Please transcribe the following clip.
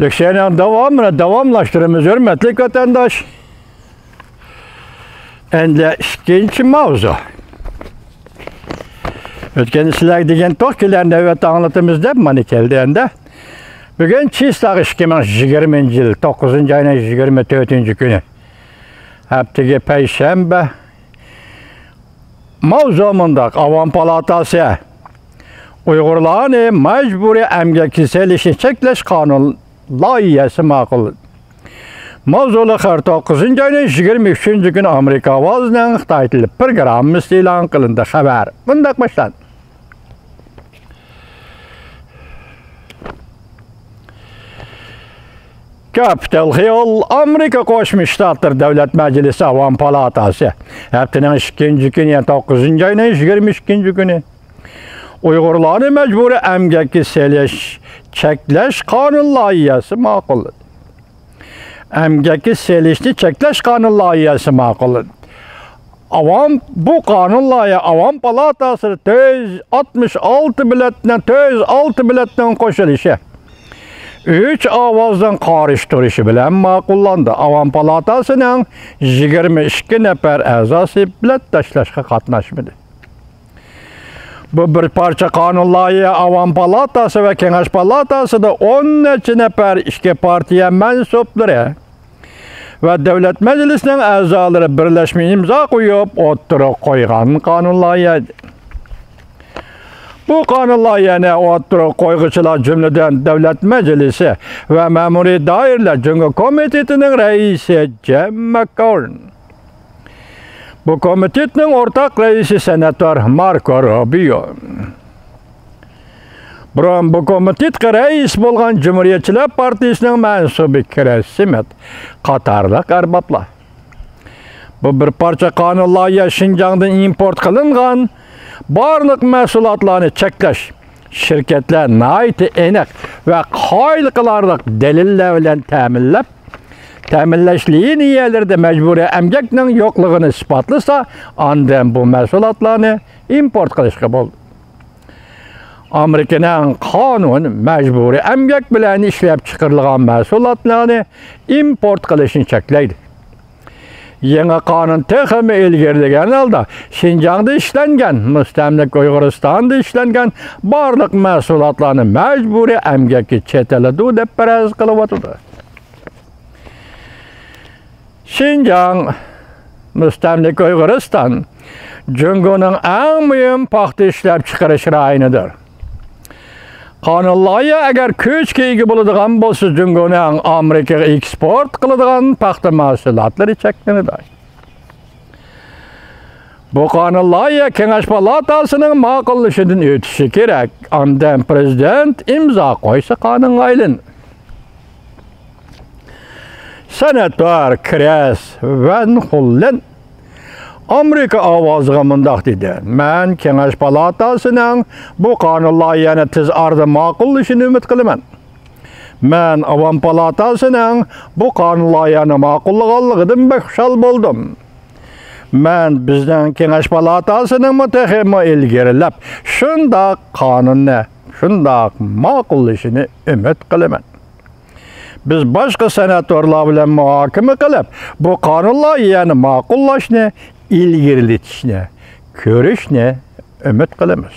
Lüksenin davamlaştırımız hürmetli vatandaş. Endi ikinci mavzu. Ötken sizler degen to'kilar navbat anlatımızda mani keldi endi. Bugün Çiğstağ 2020 yıl 9. ayının 24. günü. Haftaga payshanba. Mavzu mundaq Avam Palatası Uyg'urlarni majburiy emgak selishini cheklash qonun loyihasi ma'qul. Mavzuli 9. ayning 23. günü Amerika ovozining Xitoy tili programmasi e'lon qilindi. Xabar bundoq boshlandi. Capitol Hill Amerika Qo'shma Shtatlar Davlat Majlisi Avam Palatasi haftaning 2. günü 9. ayının 22. günü Uyg'urlarni majburiy emgakka selish cheklash qonun loyihasi ma'qul. Emgakka selishni cheklash qonun loyihasi ma'qul. Bu qonun loyiha Avam Palatasi 466 biletdan qo'shilishi 3 ovozdan qarshi bilan ma'qullandi. Avam Palatasining 22 nafar a'zosi bilet tashlashga qatnashmadi. Bu bir parça qonun loyiha Avam Palatasi va Kengash Palatasida 10 nafar ikki partiya mansublari va Davlat Majlisining a'zolari birlashma imzo qo'yib o'ttirib qo'ygan qonun loyiha. Bu qonun loyihani o'ttirib qo'yguchilar jumladan Davlat Majlisi va Ma'muriy doiralar Jungo komitetining raisi Jim McGovern. Bu komitetning o'rtaq raisi senator Marco Rubio. Bu komitetga rais bo'lgan Cumhuriyetchilar partiyasining mansubi Chris Smith qatorliq arboblar. Bu bir parcha qonun loyiha Xinjiangdan import qilingan barliq mahsulotlarni cheklash, shirkatlar nihoyatda aniq va qoyil qilarliq dalillar bilan ta'minlashli niyalarda majburiy emgakning yo'qligini isbotlasa, undan bu mahsulotlarni import qilishga bo'ldi. Amerikaning qonuni majburiy emgak bilan ishlab chiqarilgan mahsulotlarni import qilishni cheklaydi. Yangi qonun texmi ilgirlagan holda Xinjiangda ishlangan, mustamlik Uyg'uristonda ishlangan barliq mahsulotlarni majburiy emgakka chetiladi deb faraz qilyapti. Xinjiang mustamlik Uyg'uriston Jungoning eng muhim paxta ishlab chiqarish rayonidir. Qonun loyiha agar ko'chga ega bo'ladigan bo'lsa, Jungoning Amerikaga eksport qiladigan paxta mahsulotlari cheklanadi. Bu qonun loyiha Kengash Palatasining ma'qullashidan o'tishi kerak. Undan prezident imzo qo'ysa qonunga aylanadi. Senator Chris Van Hollen Amerika ovoziga mundoq dedi. Men Kengash Palatasining bu qonun loyihani tez orada ma'qullashini umid qilaman. Men Avam Palatasining bu qonun loyihani ma'qullaganligidan baxushal bo'ldim. Men bizning Kengash Palatasining mutaxassimi ilgarilab, shundoq qonunni shundoq ma'qullashini umid qilaman. Biz boshqa senatorlar bilan muhokama qilib, bu qonun loyihani ma'qullashni ilgarilatishni, ko'rishni umid qilamiz.